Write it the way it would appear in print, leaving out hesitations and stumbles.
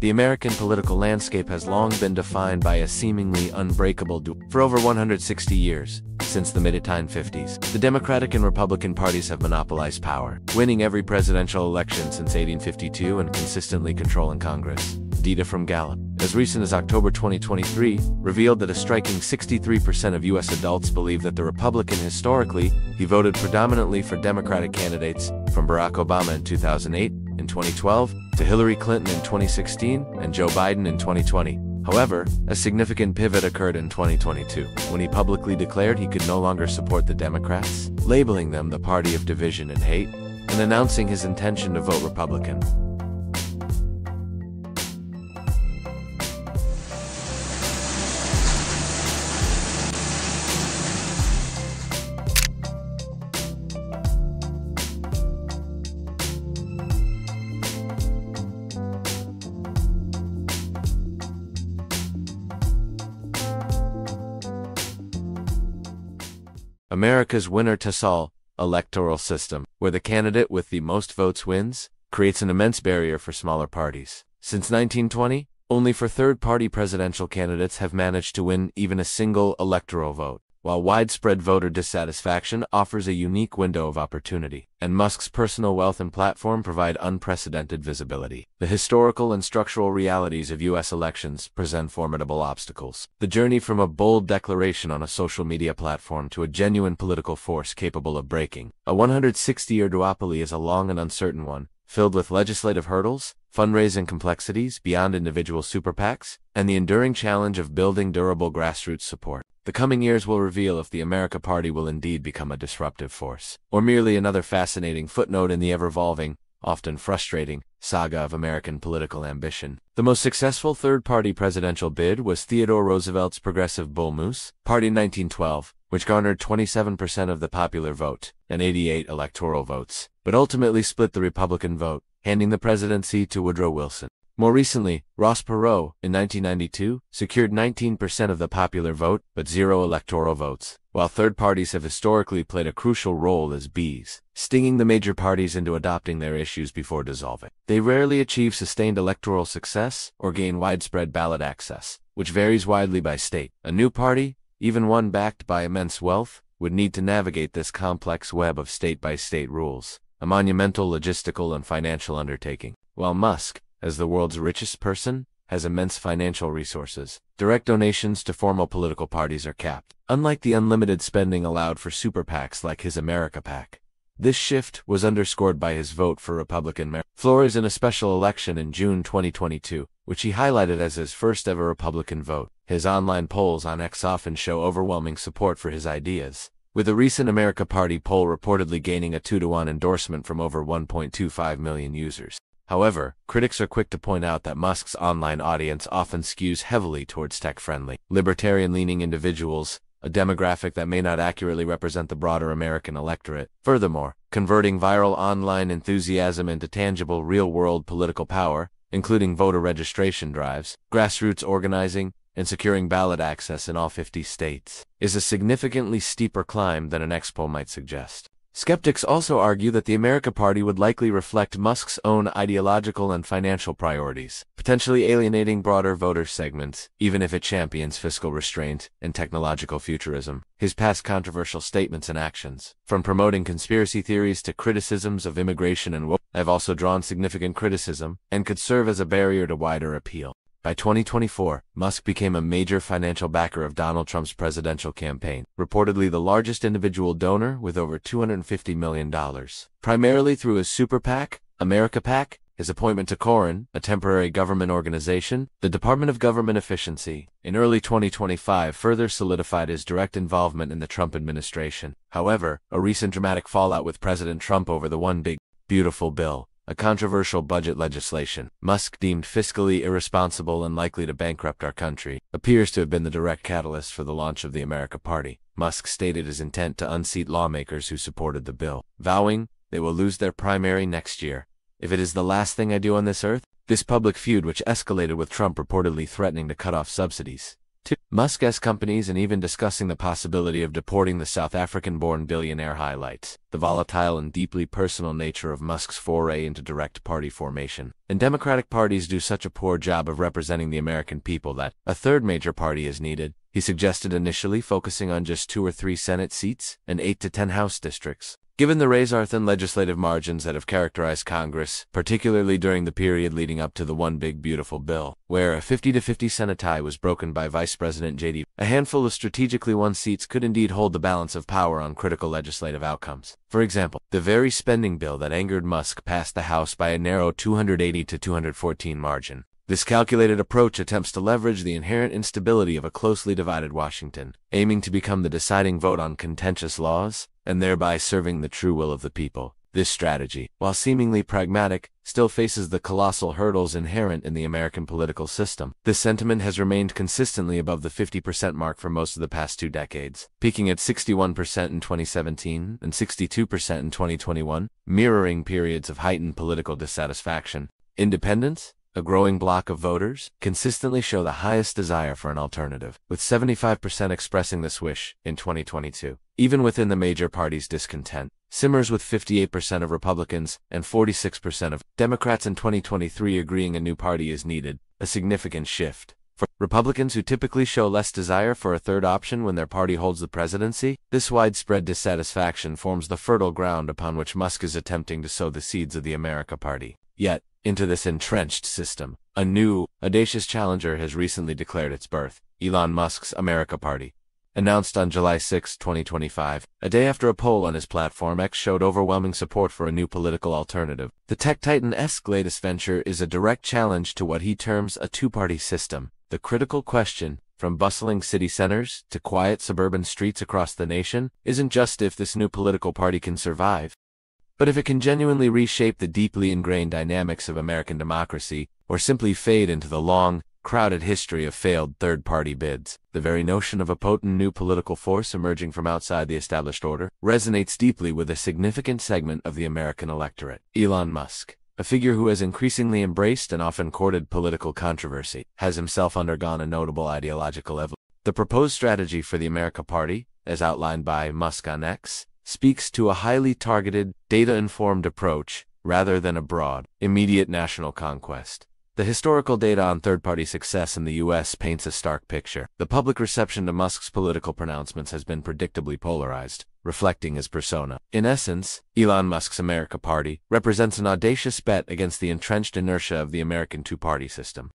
The American political landscape has long been defined by a seemingly unbreakable duel. For over 160 years, since the mid-1950s, the Democratic and Republican parties have monopolized power, winning every presidential election since 1852 and consistently controlling Congress. Data from Gallup, as recent as October 2023, revealed that a striking 63% of U.S. adults believe that the Republican historically, he voted predominantly for Democratic candidates, from Barack Obama in 2008, in 2012, to Hillary Clinton in 2016, and Joe Biden in 2020. However, a significant pivot occurred in 2022, when he publicly declared he could no longer support the Democrats, labeling them the party of division and hate, and announcing his intention to vote Republican. America's winner-takes-all electoral system, where the candidate with the most votes wins, creates an immense barrier for smaller parties. Since 1920, only for third-party presidential candidates have managed to win even a single electoral vote, while widespread voter dissatisfaction offers a unique window of opportunity, and Musk's personal wealth and platform provide unprecedented visibility. The historical and structural realities of U.S. elections present formidable obstacles. The journey from a bold declaration on a social media platform to a genuine political force capable of breaking a 160-year duopoly is a long and uncertain one, filled with legislative hurdles, fundraising complexities beyond individual super PACs, and the enduring challenge of building durable grassroots support. The coming years will reveal if the America Party will indeed become a disruptive force, or merely another fascinating footnote in the ever-evolving, often frustrating, saga of American political ambition. The most successful third-party presidential bid was Theodore Roosevelt's Progressive Bull Moose Party in 1912, which garnered 27% of the popular vote and 88 electoral votes, but ultimately split the Republican vote, handing the presidency to Woodrow Wilson. More recently, Ross Perot, in 1992, secured 19% of the popular vote, but 0 electoral votes. While third parties have historically played a crucial role as bees, stinging the major parties into adopting their issues before dissolving, they rarely achieve sustained electoral success or gain widespread ballot access, which varies widely by state. A new party, even one backed by immense wealth, would need to navigate this complex web of state-by-state rules, a monumental logistical and financial undertaking. While Musk, as the world's richest person, has immense financial resources, direct donations to formal political parties are capped, unlike the unlimited spending allowed for super PACs like his America PAC. This shift was underscored by his vote for Republican Mayor Flores in a special election in June 2022, which he highlighted as his first-ever Republican vote. His online polls on X often show overwhelming support for his ideas, with a recent America Party poll reportedly gaining a 2-to-1 endorsement from over 1.25 million users. However, critics are quick to point out that Musk's online audience often skews heavily towards tech-friendly, libertarian-leaning individuals, a demographic that may not accurately represent the broader American electorate. Furthermore, converting viral online enthusiasm into tangible real-world political power, including voter registration drives, grassroots organizing, and securing ballot access in all 50 states, is a significantly steeper climb than an expo might suggest. Skeptics also argue that the America Party would likely reflect Musk's own ideological and financial priorities, potentially alienating broader voter segments, even if it champions fiscal restraint and technological futurism. His past controversial statements and actions, from promoting conspiracy theories to criticisms of immigration and woke, have also drawn significant criticism and could serve as a barrier to wider appeal. By 2024, Musk became a major financial backer of Donald Trump's presidential campaign, reportedly the largest individual donor with over $250 million. Primarily through his super PAC, America PAC, his appointment to Coren, a temporary government organization, the Department of Government Efficiency, in early 2025 further solidified his direct involvement in the Trump administration. However, a recent dramatic fallout with President Trump over the One Big, Beautiful Bill, a controversial budget legislation Musk deemed fiscally irresponsible and likely to bankrupt our country, appears to have been the direct catalyst for the launch of the America Party. Musk stated his intent to unseat lawmakers who supported the bill, vowing they will lose their primary next year. If it is the last thing I do on this earth, this public feud which escalated with Trump reportedly threatening to cut off subsidies to Musk's companies and even discussing the possibility of deporting the South African-born billionaire highlights the volatile and deeply personal nature of Musk's foray into direct party formation. And Democratic parties do such a poor job of representing the American people that a third major party is needed. He suggested initially focusing on just 2 or 3 Senate seats and 8 to 10 House districts. Given the razor-thin legislative margins that have characterized Congress, particularly during the period leading up to the One Big Beautiful Bill, where a 50-50 Senate tie was broken by Vice President J.D., a handful of strategically won seats could indeed hold the balance of power on critical legislative outcomes. For example, the very spending bill that angered Musk passed the House by a narrow 280 to 214 margin. This calculated approach attempts to leverage the inherent instability of a closely divided Washington, aiming to become the deciding vote on contentious laws, and thereby serving the true will of the people. This strategy, while seemingly pragmatic, still faces the colossal hurdles inherent in the American political system. This sentiment has remained consistently above the 50% mark for most of the past 2 decades, peaking at 61% in 2017 and 62% in 2021, mirroring periods of heightened political dissatisfaction. Independents, a growing bloc of voters, consistently show the highest desire for an alternative, with 75% expressing this wish in 2022. Even within the major parties' discontent simmers, with 58% of Republicans and 46% of Democrats in 2023 agreeing a new party is needed, a significant shift. For Republicans who typically show less desire for a third option when their party holds the presidency, this widespread dissatisfaction forms the fertile ground upon which Musk is attempting to sow the seeds of the America Party. Yet, into this entrenched system, a new, audacious challenger has recently declared its birth: Elon Musk's America Party. Announced on July 6, 2025, a day after a poll on his platform X showed overwhelming support for a new political alternative, the tech titan's latest venture is a direct challenge to what he terms a two-party system. The critical question, from bustling city centers to quiet suburban streets across the nation, isn't just if this new political party can survive, but if it can genuinely reshape the deeply ingrained dynamics of American democracy, or simply fade into the long, crowded history of failed third-party bids. The very notion of a potent new political force emerging from outside the established order resonates deeply with a significant segment of the American electorate. Elon Musk, a figure who has increasingly embraced and often courted political controversy, has himself undergone a notable ideological evolution. The proposed strategy for the America Party, as outlined by Musk on X, speaks to a highly targeted, data-informed approach rather than a broad, immediate national conquest. The historical data on third-party success in the U.S. paints a stark picture. The public reception to Musk's political pronouncements has been predictably polarized, reflecting his persona. In essence, Elon Musk's America Party represents an audacious bet against the entrenched inertia of the American two-party system.